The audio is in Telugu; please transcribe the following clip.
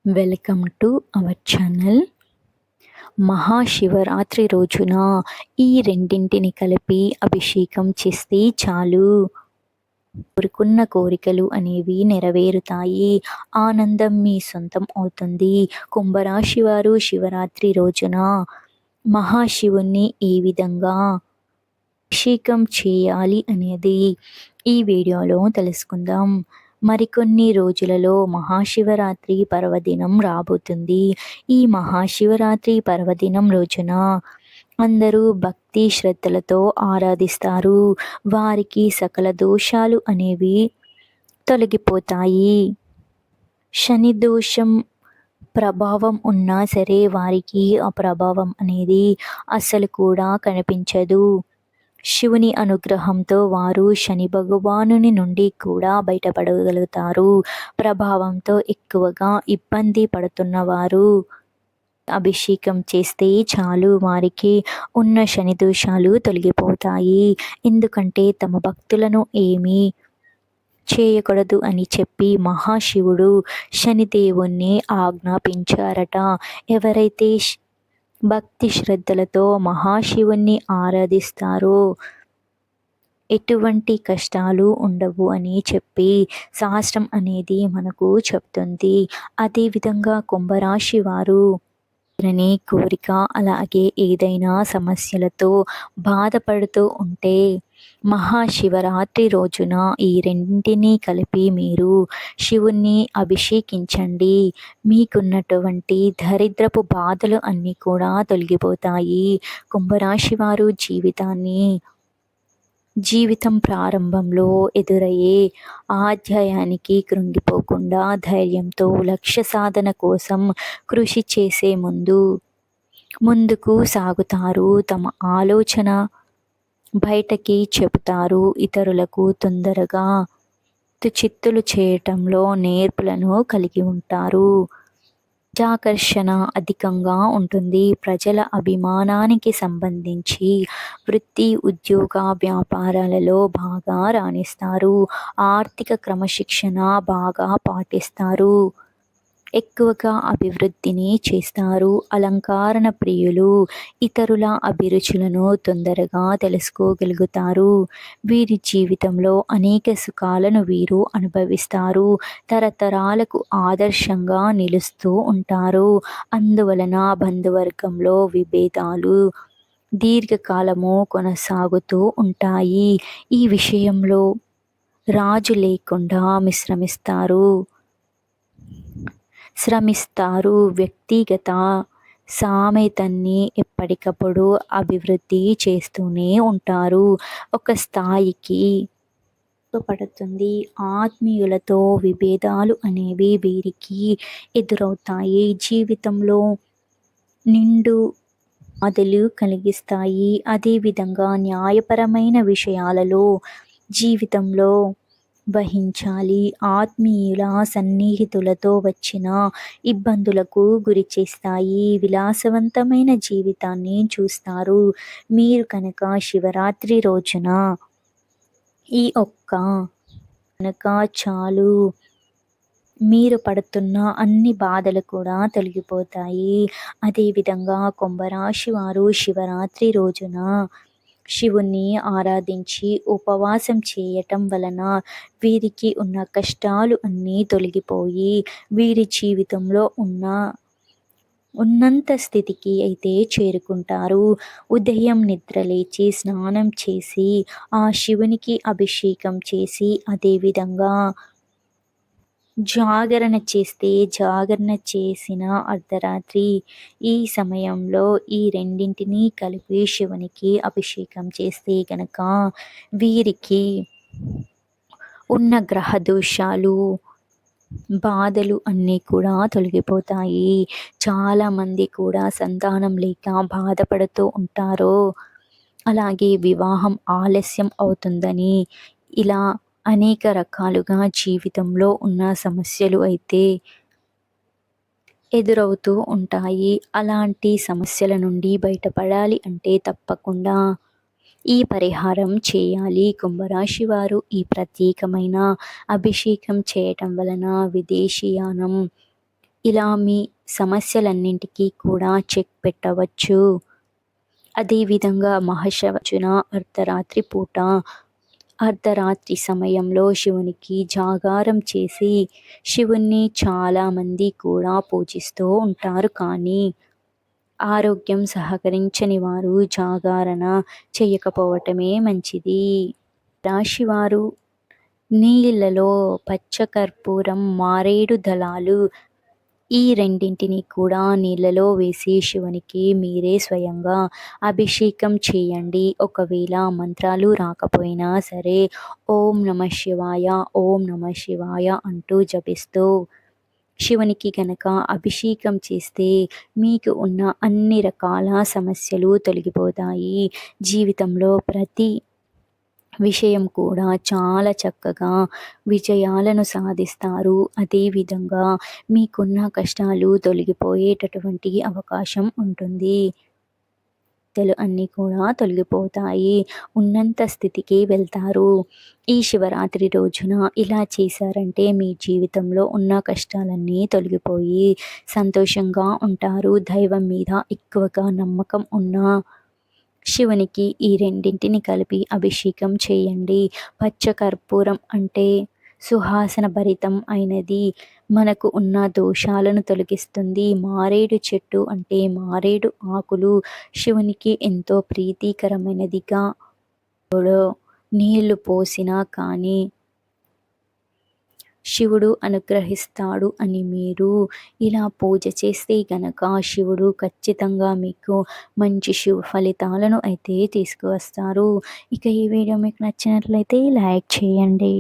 Welcome to our channel. మహాశివరాత్రి రోజున ఈ రెండింటిని కలిపి అభిషేకం చేస్తే చాలు, కోరుకున్న కోరికలు అనేవి నెరవేరుతాయి. ఆనందం మీ సొంతం అవుతుంది. కుంభరాశి వారు శివరాత్రి రోజున మహాశివుణ్ణి ఏ విధంగా అభిషేకం చేయాలి అనేది ఈ వీడియోలో తెలుసుకుందాం. మరికొన్ని రోజులలో మహాశివరాత్రి పర్వదినం రాబోతుంది. ఈ మహాశివరాత్రి పర్వదినం రోజున అందరూ భక్తి శ్రద్ధలతో ఆరాధిస్తారు. వారికి సకల దోషాలు అనేవి తొలగిపోతాయి. శని దోషం ప్రభావం ఉన్నా సరే వారికి ఆ ప్రభావం అనేది అస్సలు కూడా కనిపించదు. శివుని అనుగ్రహంతో వారు శని భగవానుని నుండి కూడా బయటపడగలుగుతారు. ప్రభావంతో ఎక్కువగా ఇబ్బంది పడుతున్నవారు అభిషేకం చేస్తే చాలు, వారికి ఉన్న శని దోషాలు తొలగిపోతాయి. ఎందుకంటే తమ భక్తులను ఏమీ చేయకూడదు అని చెప్పి మహాశివుడు శనిదేవుణ్ణి ఆజ్ఞాపించారట. ఎవరైతే భక్తి శ్రద్ధలతో మహాశివుణ్ణి ఆరాధిస్తారో ఎటువంటి కష్టాలు ఉండవు అని చెప్పి శాస్త్రం అనేది మనకు చెప్తుంది. అదేవిధంగా కుంభరాశి వారు కోరిక అలాగే ఏదైనా సమస్యలతో బాధపడుతూ ఉంటే మహాశివరాత్రి రోజున ఈ రెండింటినీ కలిపి మీరు శివుణ్ణి అభిషేకించండి. మీకున్నటువంటి దరిద్రపు బాధలు అన్నీ కూడా తొలగిపోతాయి. కుంభరాశి వారు జీవితం ప్రారంభంలో ఎదురయ్యే అధ్యాయానికి కృంగిపోకుండా ధైర్యంతో లక్ష్య సాధన కోసం కృషి చేసే ముందుకు సాగుతారు. తమ ఆలోచన బయటకి చెబుతారు. ఇతరులకు తొందరగా చిత్తులు చేయటంలో నేర్పులను కలిగి ఉంటారు. ఆకర్షణ అధికంగా ఉంటుంది. ప్రజల అభిమానానికి సంబంధించి వృత్తి, ఉద్యోగ, వ్యాపారాలలో బాగా రాణిస్తారు. ఆర్థిక క్రమశిక్షణ బాగా పాటిస్తారు. ఎక్కువగా అభివృద్ధిని చేస్తారు. అలంకరణ ప్రియులు. ఇతరుల అభిరుచులను తొందరగా తెలుసుకోగలుగుతారు. వీరి జీవితంలో అనేక సుఖాలను వీరు అనుభవిస్తారు. తరతరాలకు ఆదర్శంగా నిలుస్తూ ఉంటారు. అందువలన బంధువర్గంలో విభేదాలు దీర్ఘకాలము కొనసాగుతూ ఉంటాయి. ఈ విషయంలో రాజు లేకుండా శ్రమిస్తారు. వ్యక్తిగత సామెతని ఎప్పటికప్పుడు అభివృద్ధి చేస్తూనే ఉంటారు. ఒక స్థాయికి పడుతుంది. ఆత్మీయులతో విభేదాలు అనేవి వీరికి ఎదురవుతాయి. జీవితంలో నిండు బాధలు కలిగిస్తాయి. అదేవిధంగా న్యాయపరమైన విషయాలలో జీవితంలో వహించాలి. ఆత్మీయుల సన్నిహితులతో వచ్చిన ఇబ్బందులకు గురి చేస్తాయి. విలాసవంతమైన జీవితాన్ని చూస్తారు. మీరు కనుక శివరాత్రి రోజున ఈ కనుక చాలు, మీరు పడుతున్న అన్ని బాధలు కూడా తొలగిపోతాయి. అదేవిధంగా కుంభరాశి వారు శివరాత్రి రోజున శివుణ్ణి ఆరాధించి ఉపవాసం చేయటం వలన వీరికి ఉన్న కష్టాలు అన్నీ తొలగిపోయి వీరి జీవితంలో ఉన్నంత స్థితికి అయితే చేరుకుంటారు. ఉదయం నిద్రలేచి స్నానం చేసి ఆ శివునికి అభిషేకం చేసి అదేవిధంగా జాగరణ చేసిన అర్ధరాత్రి ఈ సమయంలో ఈ రెండింటినీ కలిపి శివునికి అభిషేకం చేస్తే గనక వీరికి ఉన్న గ్రహ దోషాలు బాధలు అన్నీ కూడా తొలగిపోతాయి. చాలామంది కూడా సంతానం లేక బాధపడుతూ ఉంటారు. అలాగే వివాహం ఆలస్యం అవుతుందని ఇలా అనేక రకాలుగా జీవితంలో ఉన్న సమస్యలు అయితే ఎదురవుతూ ఉంటాయి. అలాంటి సమస్యల నుండి బయటపడాలి అంటే తప్పకుండా ఈ పరిహారం చేయాలి. కుంభరాశి వారు ఈ ప్రత్యేకమైన అభిషేకం చేయటం వలన విదేశీయానం ఇలా మీ సమస్యలన్నింటికీ కూడా చెక్ పెట్టవచ్చు. అదేవిధంగా మహాశివరాత్రి అర్ధరాత్రి పూట అర్ధరాత్రి సమయంలో శివునికి జాగారం చేసి శివుణ్ణి చాలామంది కూడా పూజిస్తూ ఉంటారు. కానీ ఆరోగ్యం సహకరించని వారు జాగరణ చేయకపోవటమే మంచిది. రాశివారు నీళ్ళలో పచ్చకర్పూరం, మారేడు దళాలు ఈ రెండింటిని కూడా నీళ్ళలో వేసి శివునికి మీరే స్వయంగా అభిషేకం చేయండి. ఒకవేళ మంత్రాలు రాకపోయినా సరే ఓం నమః శివాయ, ఓం నమః శివాయ అంటూ జపిస్తూ శివునికి గనక అభిషేకం చేస్తే మీకు ఉన్న అన్ని రకాల సమస్యలు తొలగిపోతాయి. జీవితంలో ప్రతి విషయం కూడా చాలా చక్కగా విజయాలను సాధిస్తారు. అదేవిధంగా మీకున్న కష్టాలు తొలగిపోయేటటువంటి అవకాశం ఉంటుంది. అన్నీ కూడా తొలగిపోతాయి. ఉన్నంత స్థితికి వెళ్తారు. ఈ శివరాత్రి రోజున ఇలా చేశారంటే మీ జీవితంలో ఉన్న కష్టాలన్నీ తొలగిపోయి సంతోషంగా ఉంటారు. దైవం మీద ఎక్కువగా నమ్మకం ఉన్న శివునికి ఈ రెండింటిని కలిపి అభిషేకం చేయండి. పచ్చకర్పూరం అంటే సువాసన భరితం అయినది, మనకు ఉన్న దోషాలను తొలగిస్తుంది. మారేడు చెట్టు అంటే మారేడు ఆకులు శివునికి ఎంతో ప్రీతికరమైనదిగా నీళ్లు పోసినా కానీ శివుడు అనుగ్రహిస్తాడు అని మీరు ఇలా పూజ చేస్తే గనక శివుడు ఖచ్చితంగా మీకు మంచి శుభ ఫలితాలను అయితే తీసుకువస్తారు. ఇక ఈ వీడియో మీకు నచ్చినట్లయితే లైక్ చేయండి.